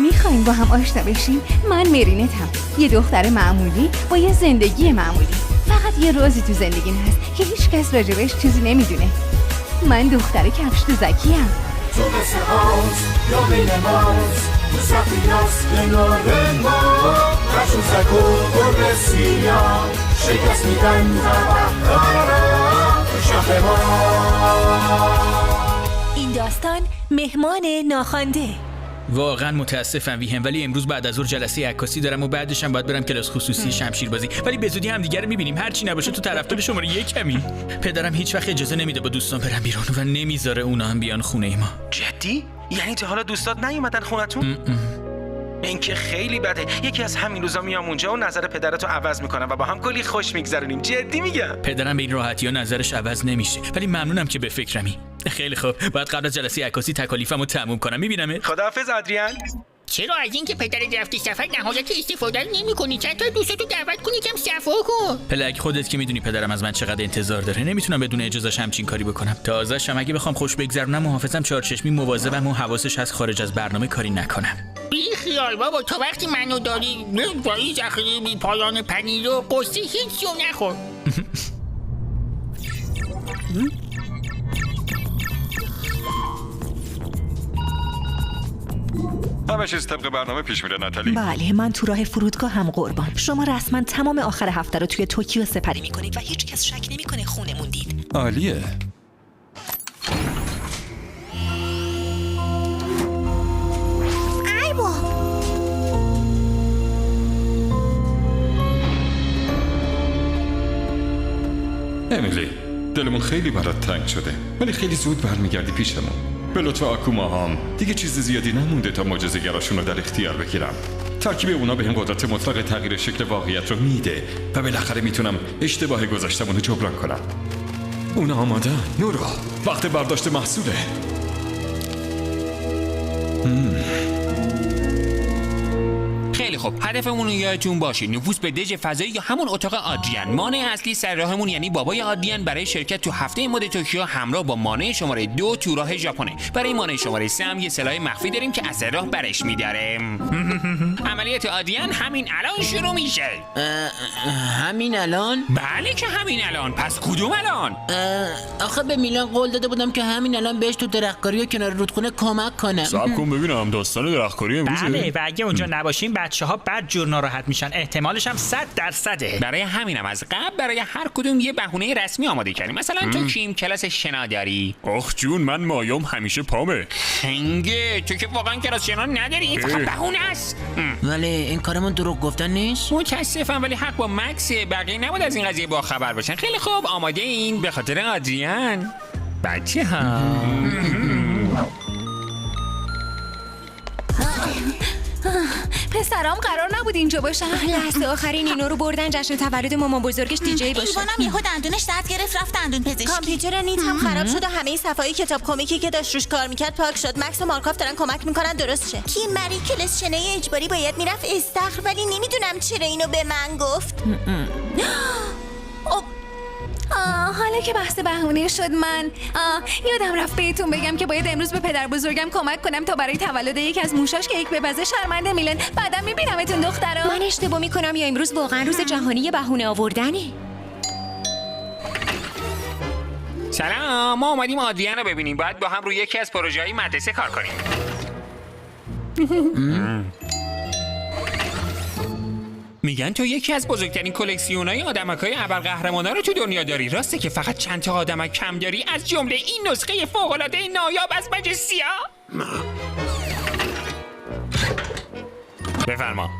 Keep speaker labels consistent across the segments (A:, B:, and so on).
A: میخواین با هم آشنا بشیم؟ من مرینتم، یه دختر معمولی با یه زندگی معمولی. فقط یه رازی تو زندگیم هست که هیچ کس راجبش چیزی نمیدونه. من دختر کفش تو زکیم.
B: تو مثل آز یا بین ماز، تو سخیاس کنار ما، کفش زک و گربه سیاه شکست میدن زبهدارا تو شهر ما.
C: این داستان مهمان ناخوانده.
D: واقعا متاسفم ویهم، ولی امروز بعد از ظهر جلسه عکاسی دارم و بعدش هم باید برم کلاس خصوصی شمشیربازی، ولی به زودی هم دیگه رو می‌بینیم. هر چی نباشه تو طرفدار شماره 1 پدرم هیچ وقت اجازه نمیده با دوستان برم بیرون و نمیذاره اونا هم بیان خونه ما.
E: جدی؟ یعنی تا حالا دوستات نیومدن خونتون؟ این که خیلی بده. یکی از همین روزا میام اونجا و نظر پدرتو عوض میکنم و با هم کلی خوش میگذرونیم. جدی میگم.
D: پدرم به این راحتی‌ها نظرش عوض نمیشه، ولی ممنونم که به فکرمی. خیلی خوب، باید قبل از جلسه عکاسی تکالیفمو تموم کنم. میبینمت.
E: خداحافظ آدریان.
F: چرا از اینکه پدر رفتی سفر نهایت استفاده نمی‌کنی؟ چند تا دوستاتو دعوت کنی کم صفا کن.
D: پلک، خودت که میدونی پدرم از من چقدر انتظار داره، نمیتونم بدون اجازهش همچین کاری بکنم. تازه‌ش هم اگه بخوام خوش بگذرونم محافظم چارچشمی مواظبم و حواسش از خارج از برنامه کاری نکنم.
F: بی خیال بابا، تو وقتی منو داری با این ذخیره بی پایان پنیر و قصه هیچ رو نخور.
G: همه چیز طبق برنامه پیش میره ناتالی.
C: بله، من تو راه فرودگاه هم قربان. شما رسما تمام آخر هفته رو توی توکیو سپری میکنید و هیچ کس شک نمیکنه خونه موندید.
G: عالیه.
C: ای با
G: امیلی، دلمون خیلی برات تنگ شده، ولی خیلی زود برمیگردی پیشمون. به لطف آکوما هم دیگه چیز زیادی نمونده تا معجزه‌گراشون رو در اختیار بگیرم. ترکیب اونا به هم قدرت مطلق تغییر شکل واقعیت رو میده و بالاخره میتونم اشتباه گذشتمون رو جبران کنم. اونا آماده. نورا، وقت برداشت محصوله.
H: خیلی خب، هدفمون رو یادتون باشه. نفوذ به دژ فضایی یا همون اتاق آدریان. مانع اصلی سر راهمون یعنی بابای آدریان برای شرکت تو هفته مد توکیو همراه با مانع شماره 2 تو راه ژاپنه. برای مانع شماره 3 هم یه سلاح مخفی داریم که از راه برش می‌داریم. عملیات آدریان همین الان شروع میشه.
I: همین الان؟
H: بله که همین الان. پس کدوم الان؟
I: آخه به میلان قول داده بودم که همین الان بهش تو درختکاری و کنار رودخونه کمک کنم.
G: صبر کن ببینم داستان درختکاری امروزه.
J: بله، و اگه اونجا نباشیم بچه‌ها بد جور ناراحت میشن. احتمالش هم 100%.
H: برای همینم از قبل برای هر کدوم یه بهونه رسمی آماده کردیم. مثلا تو کیم کلاس شنا داری؟
G: آخ جون، من مایام همیشه پامه.
H: خنگه، تو که واقعا کلاس شنا نداری، این فقط بهونه است.
I: ولی این کارمون دروغ گفتن نیست؟
H: متاسفم ولی حق با مکسه. بقیه نباید از این قضیه با خبر باشن. خیلی خوب، آماده این به خاطر آدریان بچه ها.
A: پسرام قرار نبود اینجا باشن.
C: لحظه آخرین اینو رو بردن جشن تولد مامان بزرگش دیجی باشه.
K: ایوانم یهو دندونش درد گرفت رفت دندون پزشکی.
C: کامپیوتر نیت هم خراب شد و همه صفحه‌های کتاب کمیکی که داشت روش کار میکرد پاک شد. مکس و مارکاف دارن کمک میکنن درست شه.
K: کی مری کلاس شنای اجباری باید میرفت استخر، ولی نمیدونم چرا اینو به من گفت.
A: حالا که بحث بهونه شد، من یادم رفت بهتون بگم که باید امروز به پدر بزرگم کمک کنم تا برای تولد یکی از موشاش کیک بپزه. شرمنده میلن، بعدم میبینمتون دخترا.
C: من اشتباه میکنم یا امروز واقعا روز جهانی بهونه آوردنه؟
H: سلام، ما اومدیم آدریان رو ببینیم. باید با هم روی یکی از پروژه‌های مدرسه کار کنیم. میگن تو یکی از بزرگترین کلکسیونای آدمک‌های ابرقهرمانا رو تو دنیا داری. راسته که فقط چند تا آدمک کم داری، از جمله این نسخه فوق‌العاده نایاب از مج سیاه؟ بفرما.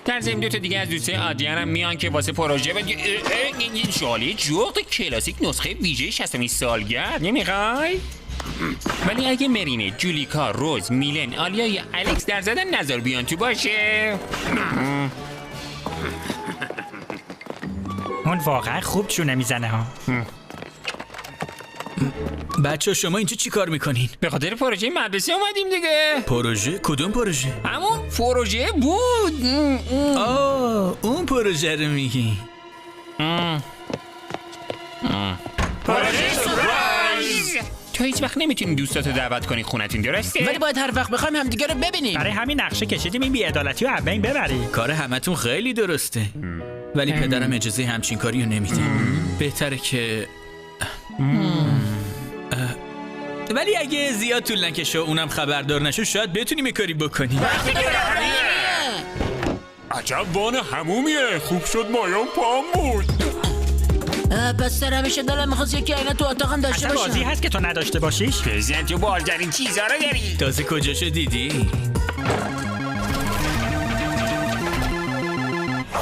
H: در ضمن 2 تا دیگه از دوستای آدریان هم میان که واسه پروژه این شاله جغد کلاسیک نسخه ویژه 60مین سالگرد نمیخوای؟ ولی اگه مرینه، جولیکا، روز، میلن، آلیا یا الکس در زدن نظر بیان تو باشه.
J: اون واقعا خوب چونه میزنه ها.
D: بچه شما اینجا چی کار میکنین؟
H: به خاطر پروژه مدرسه اومدیم دیگه.
D: پروژه؟ کدوم پروژه؟
H: همون پروژه بود.
D: اون پروژه رو میگی.
H: تو هیچ وقت نمیتونی دوستاتو دعوت کنی خونتون، درسته؟
I: ولی باید هر وقت بخوایم همدیگه رو ببینیم.
J: برای همین نقشه کشیدیم این بی‌عدالتی رو بین ببری.
D: کار همتون خیلی درسته، ولی پدرم اجازه همچین کاری رو نمیده. بهتره که ولی اگه زیاد طول نکشه و اونم خبردار نشه شاید بتونیم یه کاری بکنیم.
H: عجب وان همومیه. خوب شد مایان پام بود.
I: پس در همیشه دلم میخواست یکی اینا تو اتاقم داشته
J: اصلا
I: باشم.
J: بازی هست که تو نداشته باشیش؟
H: پزن تو بالترین چیزا رو داری.
D: تازه کجاشو دیدی؟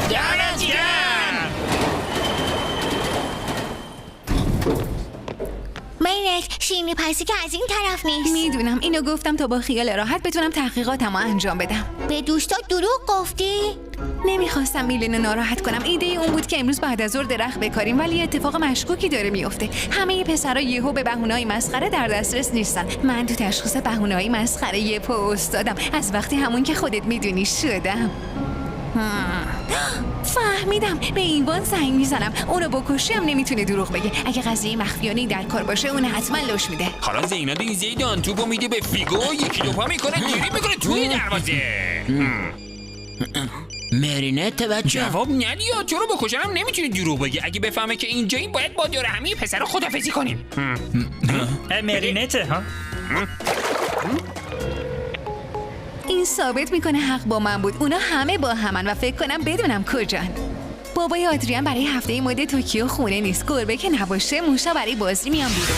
H: دمت گرم.
K: ملک شیرینی پسی که از این طرف نیست.
A: میدونم، اینو گفتم تا با خیال راحت بتونم تحقیقاتمو انجام بدم.
K: به دوستات دروغ گفتی؟
A: نمیخواستم میلن ناراحت کنم. ایده اون بود که امروز بعد از ظهر درخت بکاریم، ولی اتفاق مشکوکی داره میفته. همه پسرا یهو به بهونه‌های مسخره در دسترس نیستن. من تو تشخیص بهونه‌های مسخره یه پا استادم. از وقتی همون که خودت میدونی شدم. فهمیدم، به این وان زنگ میزنم. اونو بکشی هم نمیتونه دروغ بگه. اگه قضیه مخفیانه در کار باشه اون حتما لش میده.
H: حالا زیناد این زیدان توپو میده به فیگو، یکی دو پا میکنه گیری میکنه توی دروازه.
I: مرینت بچه
H: جواب ندیا. تو رو بکشنم نمیتونی دروغ بگی. اگه بفهمه که اینجاییم باید با دور همه پسر رو خدافزی کنیم.
J: مرینته ها.
A: این ثابت میکنه حق با من بود. اونا همه با همن و فکر کنم بدونم کجان. بابای آدریان برای هفته مد توکیو خونه نیست. گربه که نباشه موشا برای بازی میان بیرون.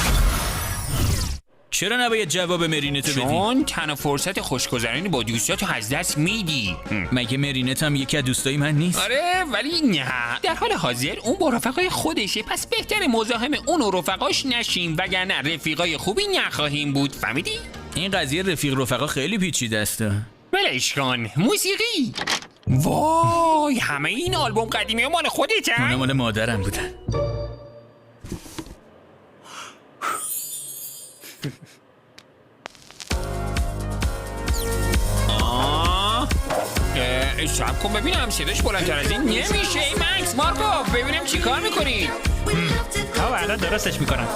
D: چرا نباید جواب مرینتو بدی؟
H: چون تنها فرصت خوشگذرانی با دوستاتو از دست میدی.
D: مگه مرینت هم یکی از دوستای من نیست؟
H: آره ولی نه، در حال حاضر اون با رفقای خودشه، پس بهتره مزاحم اون و رفقاش نشیم، وگرنه رفیقای خوبی نخواهیم بود. فهمیدی؟
D: این قضیه رفقا خیلی پیچیده است.
H: ولش کن. موسیقی. وای، همه این آلبوم قدیمی مال خودته؟
D: اونا مال مادرم بودن.
H: شب کن ببینم صداش بلندتر از این نمیشه. ای مکس مارکو ببینم چی کار میکنی.
J: الان درستش میکنم.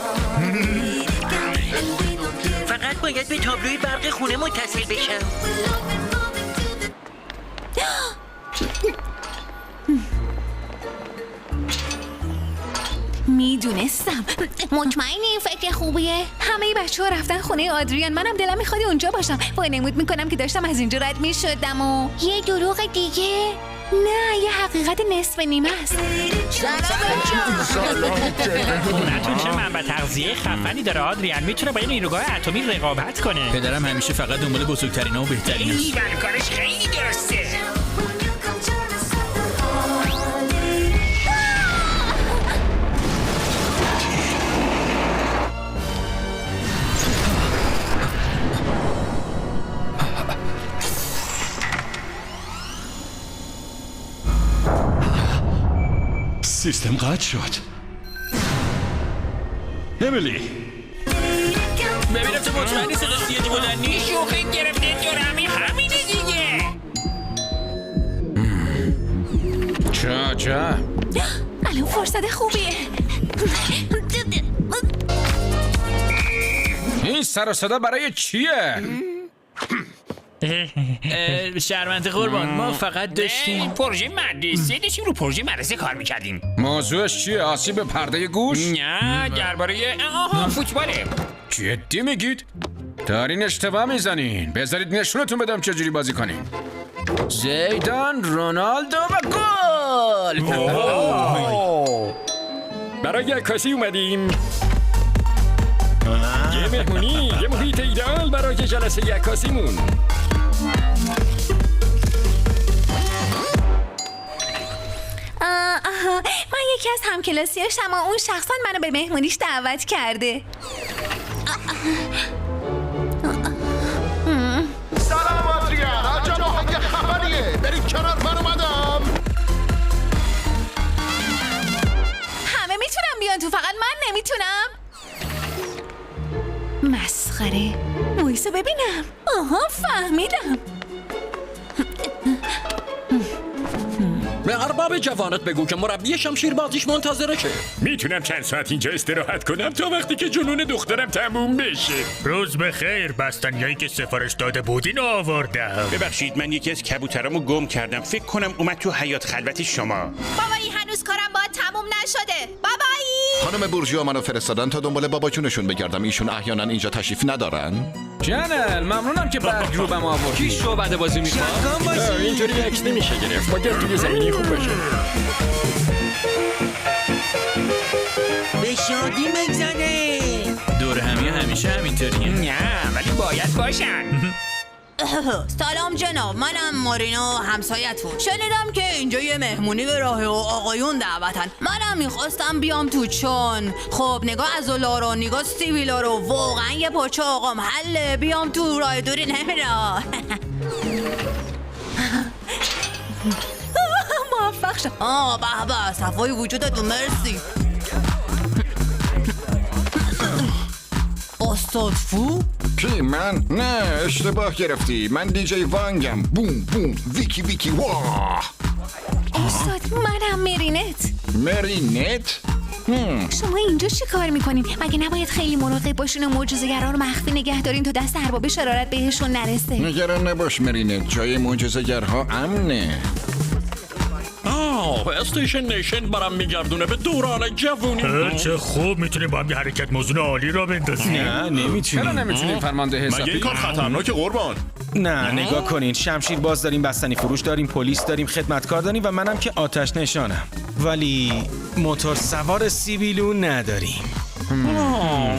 I: فقط باید به تابلوی برق خونه متصل بشم.
A: میدونستم.
K: مطمئنی این فکر خوبیه؟
A: همه بچه ها رفتن خونه آدریان. منم دلم میخواد اونجا باشم. وانمود میکنم که داشتم از اینجا رد میشدم و
K: یه دروغ دیگه؟
A: نه، یه حقیقت نصف نیمه است.
J: خونتون چه منبع تغذیه خفنی داره آدریان. میتونه با این نیروگاه اتمی رقابت کنه.
D: پدرم همیشه فقط دنبال بزرگترین‌ها و بهترین است.
H: این کارش خیلی درسته.
G: سیستم قطع شد. امیلی
D: ببینم تو مطمئنی صداش زیادی بلند نیست؟
H: شوخی گرفته دور همینه دیگه.
E: چه
A: الان فرصت خوبیه.
E: این سر و صدا برای چیه؟
D: شرمنده قربان، ما فقط داشتیم
H: پروژه مدرسه داشتیم رو پروژه مدرسه کار میکردیم.
E: موضوعش چیه؟ آسیب پرده گوش؟
H: نه درباره فوتباله.
E: جدی میگید؟ دارین اشتباه میزنین. بذارید نشونتون بدم چجوری بازی کنین. زیدان، رونالدو و گل.
L: برای عکاسی اومدیم. یه مهمونی، یه محیط ایدئال برای جلسه عکاسیمون.
A: من یکی از همکلاسیاشم و اون شخصا منو به مهمونیش دعوت کرده.
B: سلام آدریان، عجب آهنگ خبریه. برید کنار، من اومدم.
A: همه میتونم بیان تو، فقط من نمیتونم. مسخره. وایسا ببینم. آها فهمیدم.
L: به ارباب جوانت بگو که مربی شمشیربازیش منتظرشه.
M: میتونم چند ساعت اینجا استراحت کنم تا وقتی که جنون دخترم تموم بشه.
N: روز بخیر، بستنیایی که سفارش داده بودین آوردم.
E: ببخشید من یکی از کبوترامو گم کردم. فکر کنم اومد تو حیاط خلوت شما.
K: بابایی هنوز کارم باید تموم نشده. بابایی
B: خانم بورژوا منو فرستادن تا دنبال باباجونشون بگردم. ایشون احیانا اینجا تشریف ندارن.
L: جنرال ممنونم که برگ رو به ما آوردی. کی شعبده بازی می‌کنه؟
M: اینطوری عکس نمیشه گرفت. باید توی زمینی خوب باشه.
I: به شادی بگذره.
D: دور همی همیشه همینطوریه.
H: نه ولی باید باشن.
O: سلام جناب، منم مارینو همسایتون. شنیدم که اینجا یه مهمونی به راه و آقایون دعوتن. منم میخواستم بیام تو، چون خب نگاه عضلا رو نگاه سیبیلا رو واقعا یه پاچه آقام حله بیام تو، راه دوری نمیره. موفق شد. به به، صفای وجودتون، مرسی. استاد فو؟
B: کی من؟ نه اشتباه گرفتی. من دیجی وانگم. بوم بوم ویکی ویکی واه.
A: استاد منم مرینت.
B: مرینت؟
A: شما اینجا چی کار میکنین؟ مگه نباید خیلی مراقب باشین و معجزه‌گرا رو مخفی نگه دارین تا دست ارباب شرارت بهشون نرسه؟
B: نگران نباش مرینت، جای معجزه‌گرها امنه.
L: استیشن نیشن برام میگردونه به دوران جوونی.
N: چه خوب، میتونیم با هم یه حرکت موزون عالی را بندازیم.
E: نه نمیتونیم.
L: چرا نمیتونیم فرمانده حسابی؟
M: مگه این کار خطرناکه قربان؟
E: نه نگاه کنین، شمشیر باز داریم، بستنی فروش داریم، پلیس داریم، خدمتکار داریم و منم که آتش نشانم. ولی موتور سوار سیبیلو نداریم.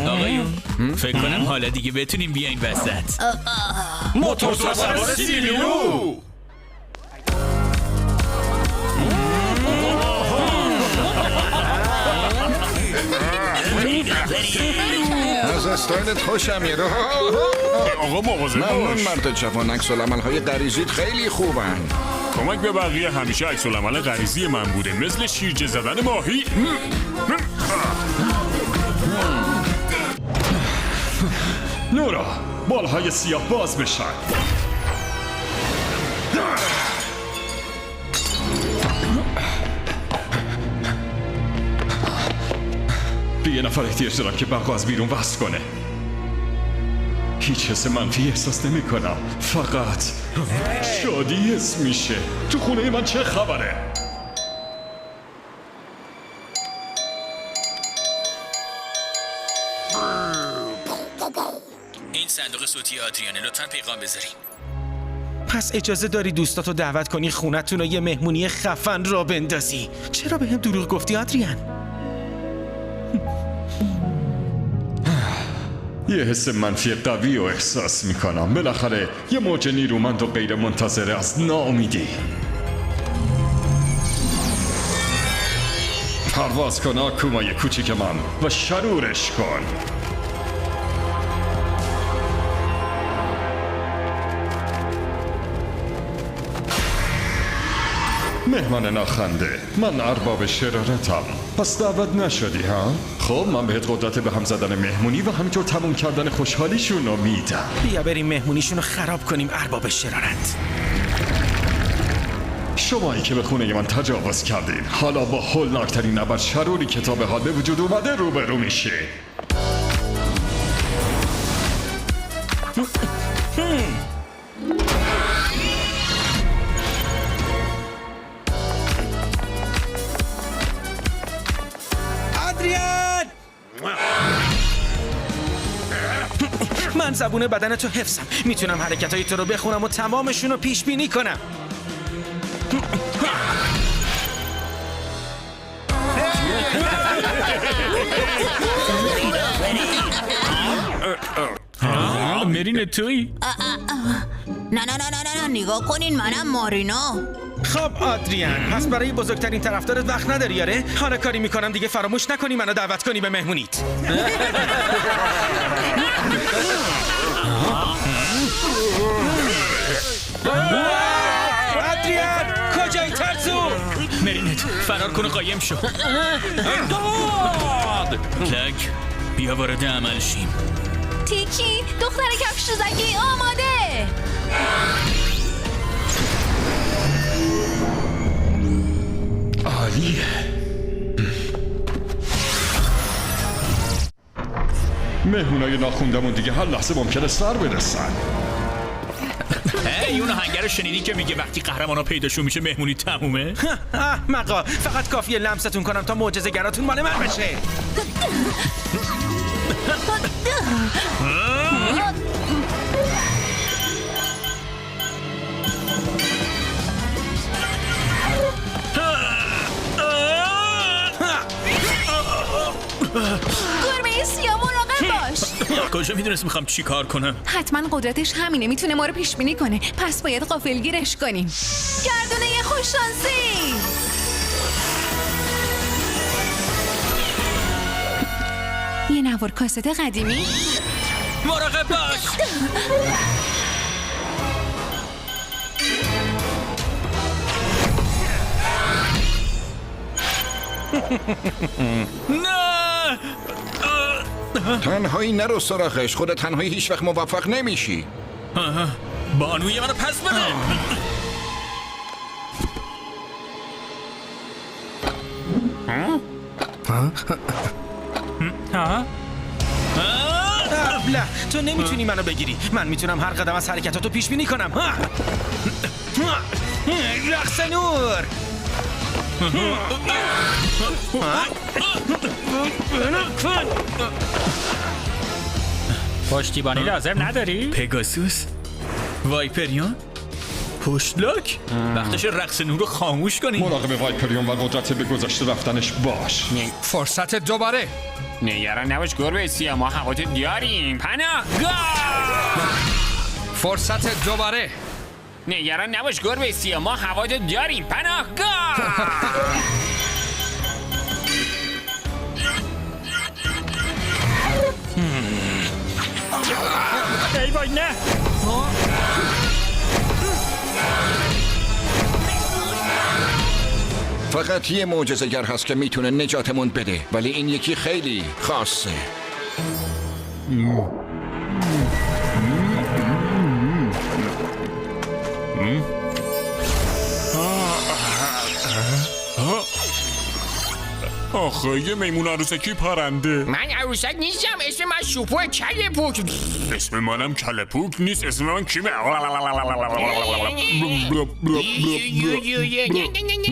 D: آقایون فکر کنم حالا دیگه بتونیم بیاین وسط.
M: موتور سوار سیبیلو.
B: از استایلت خوشم میاد.
M: آقا مواظب باش.
B: ممنون مرد جوان، عکس العمل‌های غریزیت خیلی خوبن.
M: کمک به بقیه همیشه عکس العمل غریزی من بوده، مثل شیرجه زدن ماهی.
G: نورا بالهای سیاه باز بشن. به یه نفر احتیاج دارم که برق از بیرون وصل کنه. هیچ حس منفی احساس نمی کنم، فقط شادی حس میشه. تو خونه من چه خبره؟
D: این صندوق صوتی آدریانه، لطفاً پیغام بذارین.
E: پس اجازه داری دوستاتو دعوت کنی خونتون و یه مهمونی خفن را بندازی. چرا به هم دروغ گفتی آدریان؟
G: یه حس منفی قوی رو احساس میکنم. بالاخره یه موج نیرومند و غیر منتظره از ناامیدی. پرواز کن آکومای کوچیک من و شرورش کن. مهمان ناخنده، من ارباب شرارتم. پس دعوت نشدی ها؟ خب من بهت قدرت به هم زدن مهمونی و همینطور تموم کردن خوشحالیشون رو میدم.
E: بیا بریم مهمونیشون رو خراب کنیم ارباب شرارت.
G: شمایی که به خونه من تجاوز کردین حالا با هولناکترین نبرد شروری که تا به حال به وجود اومده روبرو میشه.
E: من زبون بدن تو حفظم، میتونم حرکتهای تو رو بخونم و تمامشون رو پیش بینی کنم.
D: مرین توی؟
O: نه نگاه کنین، منم مارینا.
E: خب آدریان، پس برای بزرگترین طرفدارت وقت نداری یاره؟ حالا کاری میکنم دیگه فراموش نکنی منو دعوت کنی به مهمونیت. آدریان کجایی ترسو؟
D: مرینت فرار کن و قایم شو. لک بیا وارد عمل شیم.
A: تیکی دختر کفش زکی آماده.
G: عالیه. مهمونای ناخوندمون دیگه هر لحظه ممکنه سر برسن.
D: اون آهنگر رو شنیدی که میگه وقتی قهرمانا پیداشون میشه مهمونی تمومه؟
E: احمقا، فقط کافیه لمستون کنم تا معجزه گراتون مال من بشه.
A: گربه سیاه مراقب باش.
D: کجا میدونست میخوام چی کار کنم؟
A: حتما قدرتش همینه، میتونه ما رو پیش بینی کنه، پس باید غافلگیرش کنیم. گردونه خوششانسی. یه نوار کاست قدیمی.
D: مراقب باش. نه
P: تنهایی نرو سراغش، خود تنهایی هیچ وقت موفق نمیشی.
D: بانوی منو پس بده.
E: ابله، تو نمیتونی منو بگیری. من میتونم هر قدم از حرکتاتو پیش بینی کنم. رقص نور.
J: پشتیبانی لازم نداری؟
D: پگاسوس؟ وایپریون؟ پشتلاک؟ وقتش رقص نور رو خاموش کنی.
G: مراقب وایپریون و قدرت به گذشته رفتنش باش.
L: فرصت دوباره.
H: نگران نباش گربه سیاه، ما هواتو دیاریم. پناهگاه.
L: فرصت دوباره.
H: نگران نباش گربه سیاه، ما هواتو دیاریم. پناهگاه.
J: ای وای نه.
P: فقط یه معجزه‌گر هست که میتونه نجاتمون بده، ولی این یکی خیلی خاصه.
M: آخه یه میمون عروسکی پرنده.
F: من عروسک نیستم، اسم من شوپو کله پوک.
M: اسم منم کله پوک نیست، اسم من کیمه.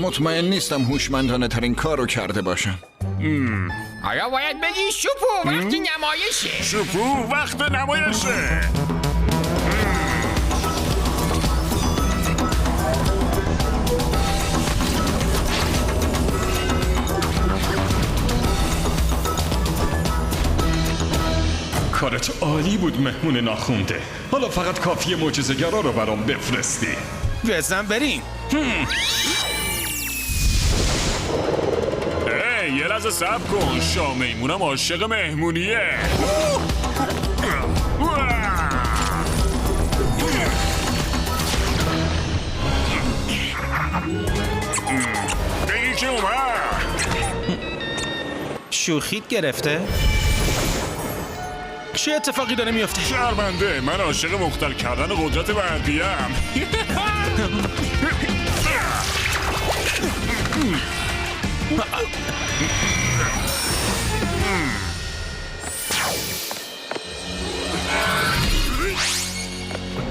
P: مطمئن نیستم هوشمندانه ترین کار رو کرده باشم.
F: آیا باید بگی شوپو وقتی نمایشه؟
M: شوپو وقت نمایشه.
G: کارت عالی بود مهمون ناخونده. حالا فقط کافیه معجزه‌گرا رو برام بفرستی.
E: بزن بریم.
M: یه لحظه صبر کن، شاه میمونم عاشق مهمونیه. بگی که اومد.
E: شوخیت گرفته؟ چه اتفاقی داره میفته؟
M: شرمنده، من عاشق مختل کردن قدرت بقیه‌ام.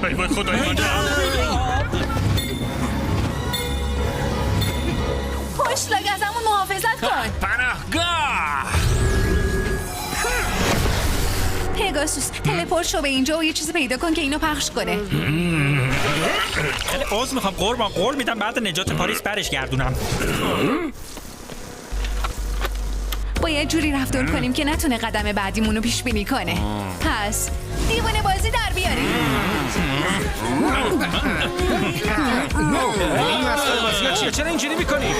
N: ای وای خدای من.
A: پشتلاک ازمون محافظت کن.
H: پناهگاه.
A: پگاسوس تلپورت شو به اینجا و یه چیزی پیدا کن که اینو پخش کنه.
J: خیلی عذر میخوام قربان، قول میدم بعد نجات پاریس برش گردونم.
A: باید جوری رفتار کنیم که نتونه قدم بعدیمونو پیش بینی کنه. پس دیوونه بازی در بیاریم.
E: این مسئله بازی ها چیه؟ چرا اینجوری میکنی؟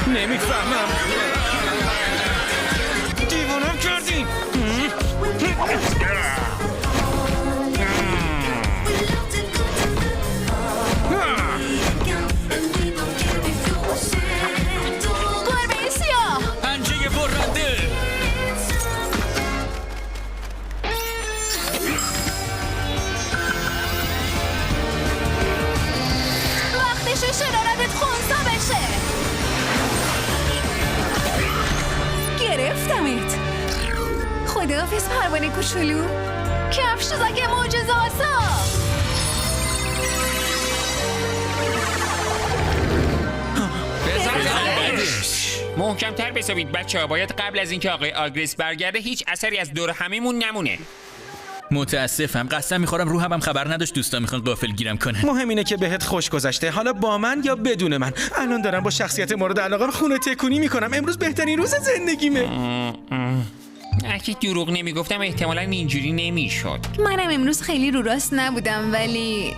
E: نمیفهمم. دیوونم کردین.
A: گربه سیاه،
D: پنجه برنده.
A: وقتشه شروع خداحافظ پروانه کوچولو. کفش زاک معجزه آسا.
H: محکم‌تر بسابید بچه‌ها. باید قبل از اینکه آقای آگریس برگرده هیچ اثری از دور همیمون نمونه.
D: متاسفم، قسم میخورم روحم هم خبر نداشت دوستا میخوان غافلگیرم کنن.
E: مهم اینه که بهت خوش گذشته، حالا با من یا بدون من. الان دارم با شخصیت مورد علاقه‌م خونه تکونی میکنم. امروز بهترین روز زندگیمه.
H: اگه دروغ نمیگفتم احتمالاً اینجوری نمیشد.
A: منم امروز خیلی رو راست نبودم ولی